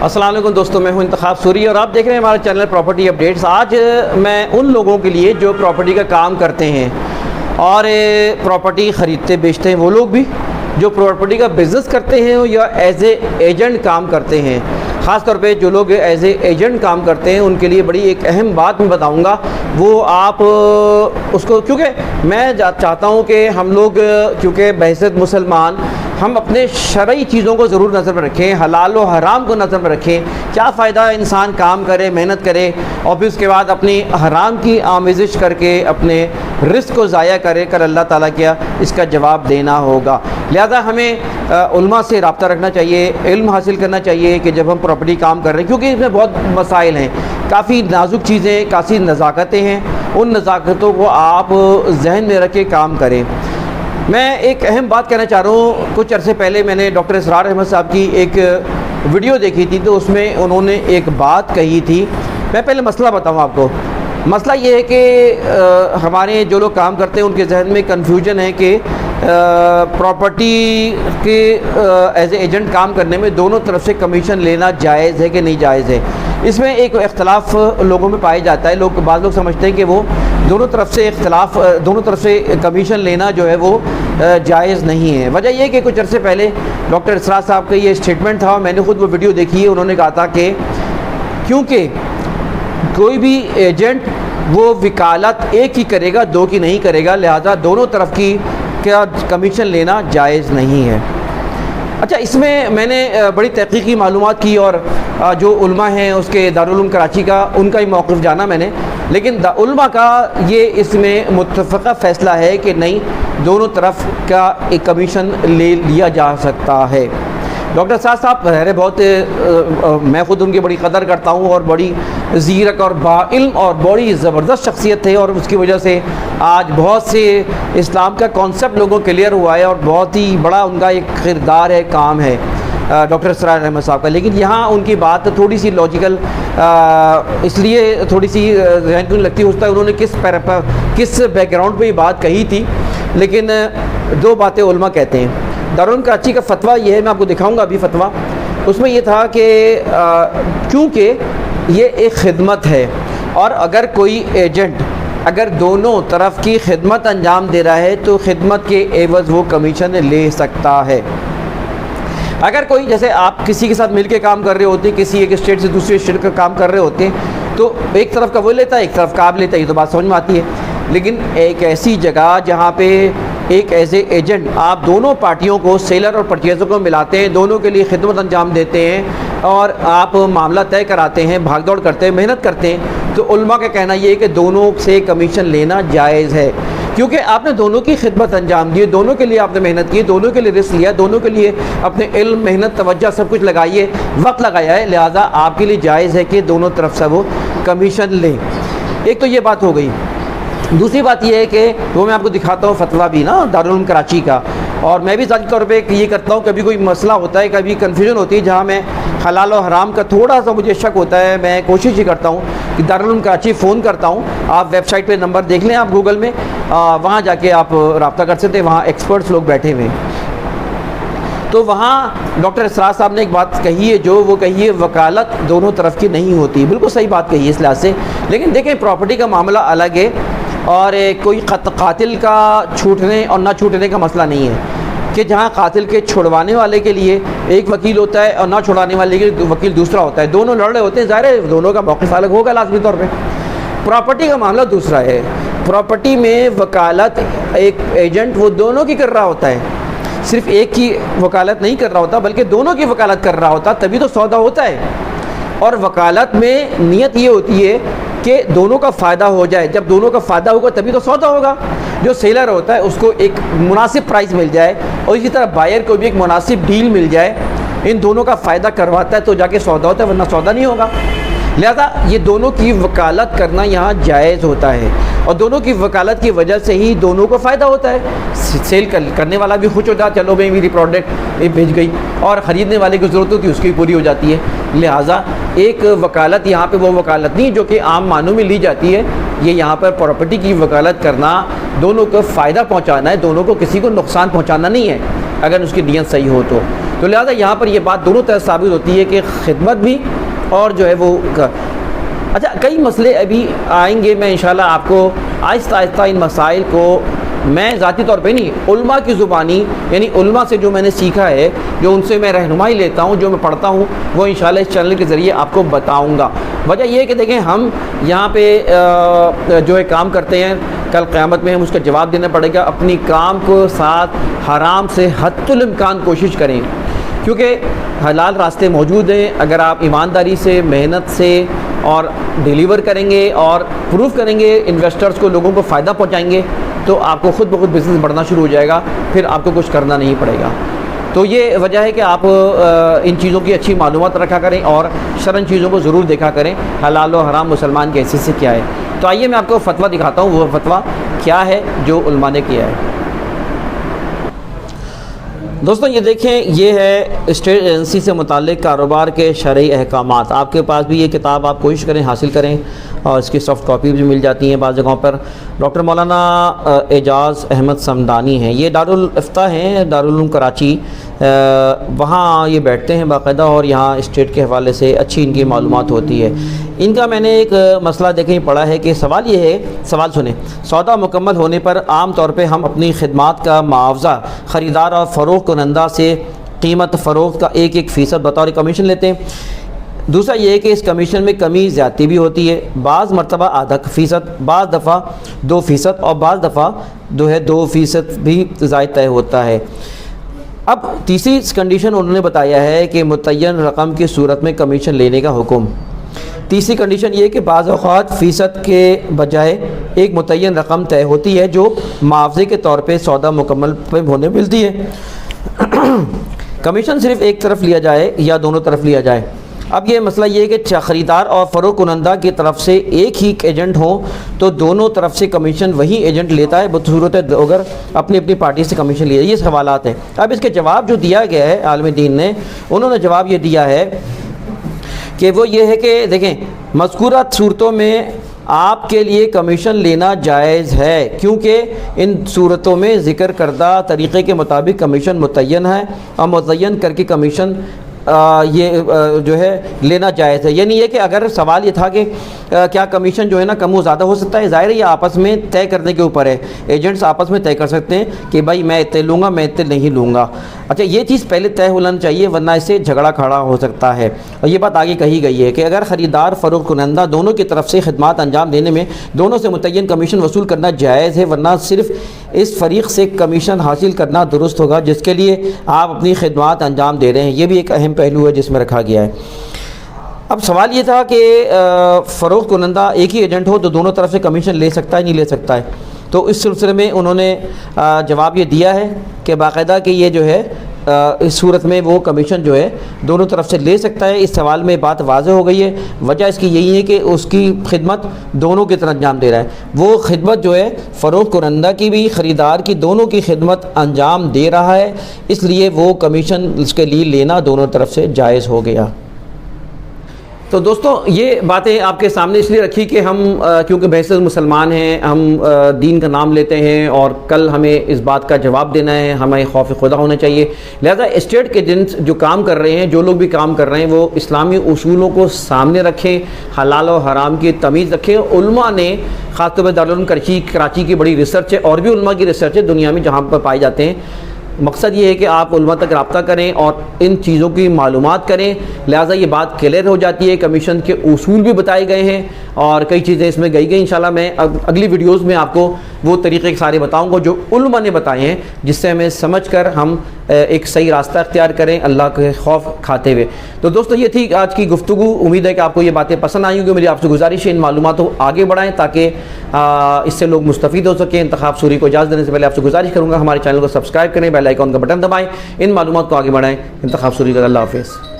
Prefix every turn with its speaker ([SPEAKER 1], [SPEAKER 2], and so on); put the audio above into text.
[SPEAKER 1] السلام علیکم دوستوں، میں ہوں انتخاب سوری اور آپ دیکھ رہے ہیں ہمارے چینل پراپرٹی اپڈیٹس۔ آج میں ان لوگوں کے لیے جو پراپرٹی کا کام کرتے ہیں اور پراپرٹی خریدتے بیچتے ہیں، وہ لوگ بھی جو پراپرٹی کا بزنس کرتے ہیں یا ایز اے ایجنٹ کام کرتے ہیں، خاص طور پہ جو لوگ ایز اے ایجنٹ کام کرتے ہیں ان کے لیے بڑی ایک اہم بات میں بتاؤں گا۔ وہ آپ اس کو، کیونکہ میں چاہتا ہوں کہ ہم لوگ کیونکہ بحیثیت مسلمان ہم اپنے شرعی چیزوں کو ضرور نظر میں رکھیں، حلال و حرام کو نظر میں رکھیں۔ کیا فائدہ انسان کام کرے، محنت کرے اور پھر اس کے بعد اپنی حرام کی آمیزش کر کے اپنے رزق کو ضائع کرے کر اللہ تعالیٰ کیا اس کا جواب دینا ہوگا۔ لہذا ہمیں علماء سے رابطہ رکھنا چاہیے، علم حاصل کرنا چاہیے کہ جب ہم پراپرٹی کام کر رہے ہیں، کیونکہ اس میں بہت مسائل ہیں، کافی نازک چیزیں، کافی نزاکتیں ہیں، ان نزاکتوں کو آپ ذہن میں رکھ کے کام کریں۔ میں ایک اہم بات کہنا چاہ رہا ہوں۔ کچھ عرصے پہلے میں نے ڈاکٹر اسرار احمد صاحب کی ایک ویڈیو دیکھی تھی، تو اس میں انہوں نے ایک بات کہی تھی۔ میں پہلے مسئلہ بتاؤں آپ کو۔ مسئلہ یہ ہے کہ ہمارے جو لوگ کام کرتے ہیں ان کے ذہن میں کنفیوژن ہے کہ پراپرٹی کے ایز اے ایجنٹ کام کرنے میں دونوں طرف سے کمیشن لینا جائز ہے کہ نہیں جائز ہے۔ اس میں ایک اختلاف لوگوں میں پایا جاتا ہے۔ بعض لوگ سمجھتے ہیں کہ وہ دونوں طرف سے کمیشن لینا جو ہے وہ جائز نہیں ہے۔ وجہ یہ کہ کچھ عرصے پہلے ڈاکٹر اسرار صاحب کا یہ اسٹیٹمنٹ تھا، میں نے خود وہ ویڈیو دیکھی ہے۔ انہوں نے کہا تھا کہ کیونکہ کوئی بھی ایجنٹ وہ وکالت ایک ہی کرے گا، دو کی نہیں کرے گا، لہذا دونوں طرف کی کیا کمیشن لینا جائز نہیں ہے۔ اچھا، اس میں نے بڑی تحقیقی معلومات کی اور جو علماء ہیں اس کے دارالعلوم کراچی کا، ان کا ہی موقف جانا میں نے، لیکن علماء کا یہ اس میں متفقہ فیصلہ ہے کہ نہیں، دونوں طرف کا ایک کمیشن لے لیا جا سکتا ہے۔ ڈاکٹر صاحب بہت میں خود ان کی بڑی قدر کرتا ہوں اور بڑی زیرک اور باعلم اور بڑی زبردست شخصیت تھے، اور اس کی وجہ سے آج بہت سے اسلام کا کانسیپٹ لوگوں کو کلیئر ہوا ہے اور بہت ہی بڑا ان کا ایک کردار ہے، کام ہے ڈاکٹر اسرار احمد صاحب کا۔ لیکن یہاں ان کی بات تھوڑی سی لاجیکل اس لیے تھوڑی سی ذہن کو لگتی ہوتا ہے انہوں نے کس بیک گراؤنڈ پہ یہ بات کہی تھی، لیکن دو باتیں علماء کہتے ہیں۔ دارالعلوم کراچی کا فتویٰ یہ ہے، میں آپ کو دکھاؤں گا ابھی فتویٰ۔ اس میں یہ تھا کہ کیونکہ یہ ایک خدمت ہے اور اگر کوئی ایجنٹ اگر دونوں طرف کی خدمت انجام دے رہا ہے تو خدمت کے عوض وہ کمیشن لے سکتا ہے۔ اگر کوئی، جیسے آپ کسی کے ساتھ مل کے کام کر رہے ہوتے ہیں، کسی ایک اسٹیٹ سے دوسری اسٹیٹ کا کام کر رہے ہوتے ہیں، تو ایک طرف کا وہ لیتا ہے، ایک طرف کا آپ لیتا ہے، یہ تو بات سمجھ میں آتی ہے۔ لیکن ایک ایسی جگہ جہاں پہ ایک ایز اے ایجنٹ آپ دونوں پارٹیوں کو، سیلر اور پرچیزر کو ملاتے ہیں، دونوں کے لیے خدمت انجام دیتے ہیں اور آپ معاملہ طے کراتے ہیں، بھاگ دوڑ کرتے ہیں، محنت کرتے ہیں، تو علماء کا کہنا یہ ہے کہ دونوں سے کمیشن لینا جائز ہے، کیونکہ آپ نے دونوں کی خدمت انجام دی، دونوں کے لیے آپ نے محنت کی، دونوں کے لیے رسک لیا، دونوں کے لیے اپنے علم، محنت، توجہ سب کچھ لگائیے، وقت لگایا ہے، لہذا آپ کے لیے جائز ہے کہ دونوں طرف سے وہ کمیشن لیں۔ ایک تو یہ بات ہو گئی۔ دوسری بات یہ ہے کہ وہ میں آپ کو دکھاتا ہوں فتویٰ بھی نا دارالعلوم کراچی کا، اور میں بھی ذاتی طور پہ یہ کرتا ہوں، کبھی کوئی مسئلہ ہوتا ہے، کبھی کنفیوژن ہوتی ہے جہاں میں حلال و حرام کا تھوڑا سا مجھے شک ہوتا ہے، میں کوشش ہی کرتا ہوں کہ دارالعلوم کراچی فون کرتا ہوں۔ آپ ویب سائٹ پہ نمبر دیکھ لیں، آپ گوگل میں، وہاں جا کے آپ رابطہ کر سکتے ہیں، وہاں ایکسپرٹس لوگ بیٹھے ہوئے ہیں۔ تو وہاں ڈاکٹر اسرار صاحب نے ایک بات کہی ہے، جو وہ کہی ہے وکالت دونوں طرف کی نہیں ہوتی، بالکل صحیح بات کہی ہے اس لحاظ سے۔ لیکن دیکھیں، پراپرٹی کا معاملہ الگ ہے اور کوئی قاتل کا چھوٹنے اور نہ چھوٹنے کا مسئلہ نہیں ہے، کہ جہاں قاتل کے چھڑوانے والے کے لیے ایک وکیل ہوتا ہے اور نہ چھڑانے والے کے لیے وکیل دوسرا ہوتا ہے، دونوں لڑ رہے ہوتے ہیں، ظاہر ہے دونوں کا موقف الگ ہوگا لازمی طور پہ۔ پراپرٹی کا معاملہ دوسرا ہے۔ پراپرٹی میں وکالت ایک ایجنٹ وہ دونوں کی کر رہا ہوتا ہے، صرف ایک کی وکالت نہیں کر رہا ہوتا بلکہ دونوں کی وکالت کر رہا ہوتا، تبھی تو سودا ہوتا ہے۔ اور وکالت میں نیت یہ ہوتی ہے کہ دونوں کا فائدہ ہو جائے، جب دونوں کا فائدہ ہوگا تبھی تو سودا ہوگا۔ جو سیلر ہوتا ہے اس کو ایک مناسب پرائس مل جائے اور اسی طرح بائر کو بھی ایک مناسب ڈیل مل جائے، ان دونوں کا فائدہ کرواتا ہے تو جا کے سودا ہوتا ہے، ورنہ سودا نہیں ہوگا۔ لہذا یہ دونوں کی وکالت کرنا یہاں جائز ہوتا ہے، اور دونوں کی وکالت کی وجہ سے ہی دونوں کو فائدہ ہوتا ہے۔ سیل کرنے والا بھی خوش ہوتا ہے، چلو بھائی میری پروڈکٹ بھیج گئی، اور خریدنے والے کی ضرورت ہوتی ہے اس کی پوری ہو جاتی ہے۔ لہٰذا ایک وکالت یہاں پہ وہ وکالت نہیں جو کہ عام معنوں میں لی جاتی ہے، یہ یہاں پر پراپرٹی کی وکالت کرنا دونوں کو فائدہ پہنچانا ہے، دونوں کو کسی کو نقصان پہنچانا نہیں ہے۔ اگر اس کی نیت صحیح ہو تو لہٰذا یہاں پر یہ بات دونوں طرح ثابت ہوتی ہے کہ خدمت بھی اور جو ہے وہ اچھا کئی مسئلے ابھی آئیں گے. میں انشاءاللہ آپ کو آہستہ آہستہ ان مسائل کو میں ذاتی طور پہ نہیں علماء کی زبانی یعنی علماء سے جو میں نے سیکھا ہے جو ان سے میں رہنمائی لیتا ہوں جو میں پڑھتا ہوں وہ انشاءاللہ اس چینل کے ذریعے آپ کو بتاؤں گا. وجہ یہ ہے کہ دیکھیں ہم یہاں پہ جو ہے کام کرتے ہیں کل قیامت میں ہم اس کا جواب دینا پڑے گا. اپنی کام کو ساتھ حرام سے حد الامکان کوشش کریں کیونکہ حلال راستے موجود ہیں. اگر آپ ایمانداری سے محنت سے اور ڈیلیور کریں گے اور پروف کریں گے انویسٹرز کو لوگوں کو فائدہ پہنچائیں گے تو آپ کو خود بخود بزنس بڑھنا شروع ہو جائے گا. پھر آپ کو کچھ کرنا نہیں پڑے گا. تو یہ وجہ ہے کہ آپ ان چیزوں کی اچھی معلومات رکھا کریں اور شرعی چیزوں کو ضرور دیکھا کریں حلال و حرام مسلمان کے حیثیت سے کیا ہے. تو آئیے میں آپ کو فتویٰ دکھاتا ہوں وہ فتویٰ کیا ہے جو علماء نے کیا ہے. دوستوں یہ دیکھیں یہ ہے اسٹیٹ ایجنسی سے متعلق کاروبار کے شرعی احکامات. آپ کے پاس بھی یہ کتاب آپ کوشش کریں حاصل کریں اور اس کی سافٹ کاپی بھی مل جاتی ہیں بعض جگہوں پر. ڈاکٹر مولانا اعجاز احمد صمدانی ہیں یہ دارالفتہ ہیں دارالعلوم کراچی وہاں یہ بیٹھتے ہیں باقاعدہ اور یہاں اسٹیٹ کے حوالے سے اچھی ان کی معلومات ہوتی ہے. ان کا میں نے ایک مسئلہ دیکھیں پڑھا ہے کہ سوال یہ ہے سوال سنیں سودا مکمل ہونے پر عام طور پہ ہم اپنی خدمات کا معاوضہ خریدار اور فروخت کنندہ سے قیمت فروخت کا 1% بطور کمیشن لیتے ہیں. دوسرا یہ ہے کہ اس کمیشن میں کمی زیادتی بھی ہوتی ہے. بعض مرتبہ ½ بعض دفعہ 2% اور بعض دفعہ 2% بھی زائد طے ہوتا ہے. اب تیسری کنڈیشن انہوں نے بتایا ہے کہ متعین رقم کی صورت میں کمیشن لینے کا حکم. تیسری کنڈیشن یہ کہ بعض اوقات فیصد کے بجائے ایک متعین رقم طے ہوتی ہے جو معاوضے کے طور پہ سودا مکمل پہ ہونے ملتی ہے. کمیشن صرف ایک طرف لیا جائے یا دونوں طرف لیا جائے. اب یہ مسئلہ یہ ہے کہ خریدار اور فروخت کنندہ کی طرف سے ایک ہی ایجنٹ ہوں تو دونوں طرف سے کمیشن وہی ایجنٹ لیتا ہے بصورت اگر اپنی اپنی پارٹی سے کمیشن لیا. یہ سوالات ہیں. اب اس کے جواب جو دیا گیا ہے عالم دین نے انہوں نے جواب یہ دیا ہے کہ وہ یہ ہے کہ دیکھیں مذکورہ صورتوں میں آپ کے لیے کمیشن لینا جائز ہے کیونکہ ان صورتوں میں ذکر کردہ طریقے کے مطابق کمیشن متعین ہے اور متعین کر کے کمیشن یہ جو ہے لینا جائز ہے. یعنی یہ کہ اگر سوال یہ تھا کہ کیا کمیشن جو ہے نا کم و زیادہ ہو سکتا ہے ظاہر ہے یہ آپس میں طے کرنے کے اوپر ہے. ایجنٹس آپس میں طے کر سکتے ہیں کہ بھائی میں اتنے لوں گا میں اتنے نہیں لوں گا. اچھا یہ چیز پہلے طے ہونا چاہیے ورنہ اس سے جھگڑا کھڑا ہو سکتا ہے. اور یہ بات آگے کہی گئی ہے کہ اگر خریدار فروخت کنندہ دونوں کی طرف سے خدمات انجام دینے میں دونوں سے متعین کمیشن وصول کرنا جائز ہے ورنہ صرف اس فریق سے کمیشن حاصل کرنا درست ہوگا جس کے لیے آپ اپنی خدمات انجام دے رہے ہیں. یہ بھی ایک اہم پہلو ہے جس میں رکھا گیا ہے. اب سوال یہ تھا کہ فروخت کنندہ ایک ہی ایجنٹ ہو تو دونوں طرف سے کمیشن لے سکتا ہے نہیں لے سکتا ہے. تو اس سلسلے میں انہوں نے جواب یہ دیا ہے کہ باقاعدہ کہ یہ جو ہے اس صورت میں وہ کمیشن جو ہے دونوں طرف سے لے سکتا ہے. اس سوال میں بات واضح ہو گئی ہے. وجہ اس کی یہی ہے کہ اس کی خدمت دونوں کی طرح انجام دے رہا ہے. وہ خدمت جو ہے فروخت کنندہ کی بھی خریدار کی دونوں کی خدمت انجام دے رہا ہے اس لیے وہ کمیشن اس کے لیے لینا دونوں طرف سے جائز ہو گیا. تو دوستوں یہ باتیں آپ کے سامنے اس لیے رکھی کہ ہم کیونکہ بحث مسلمان ہیں ہم دین کا نام لیتے ہیں اور کل ہمیں اس بات کا جواب دینا ہے ہمیں خوف خدا ہونا چاہیے. لہذا اسٹیٹ کے جن جو کام کر رہے ہیں جو لوگ بھی کام کر رہے ہیں وہ اسلامی اصولوں کو سامنے رکھیں حلال و حرام کی تمیز رکھیں. علماء نے خاص طور پہ دارالعلوم کراچی کی بڑی ریسرچ ہے اور بھی علماء کی ریسرچ ہے دنیا میں جہاں پر پائے جاتے ہیں. مقصد یہ ہے کہ آپ علماء تک رابطہ کریں اور ان چیزوں کی معلومات کریں. لہٰذا یہ بات کلیئر ہو جاتی ہے. کمیشن کے اصول بھی بتائے گئے ہیں اور کئی چیزیں اس میں گئی انشاءاللہ میں اگلی ویڈیوز میں آپ کو وہ طریقے سارے بتاؤں گا جو علماء نے بتائے ہیں جس سے ہمیں سمجھ کر ہم ایک صحیح راستہ اختیار کریں اللہ کے خوف کھاتے ہوئے. تو دوستو یہ تھی آج کی گفتگو. امید ہے کہ آپ کو یہ باتیں پسند آئی ہوں گی. میری آپ سے گزارش ہے ان معلومات کو آگے بڑھائیں تاکہ اس سے لوگ مستفید ہو سکیں. انتخاب سوری کو اجازت دینے سے پہلے آپ سے گزارش کروں گا ہمارے چینل کو سبسکرائب کریں بیل آئیکن کا بٹن دبائیں ان معلومات کو آگے بڑھائیں. انتخاب سوری کا اللہ حافظ.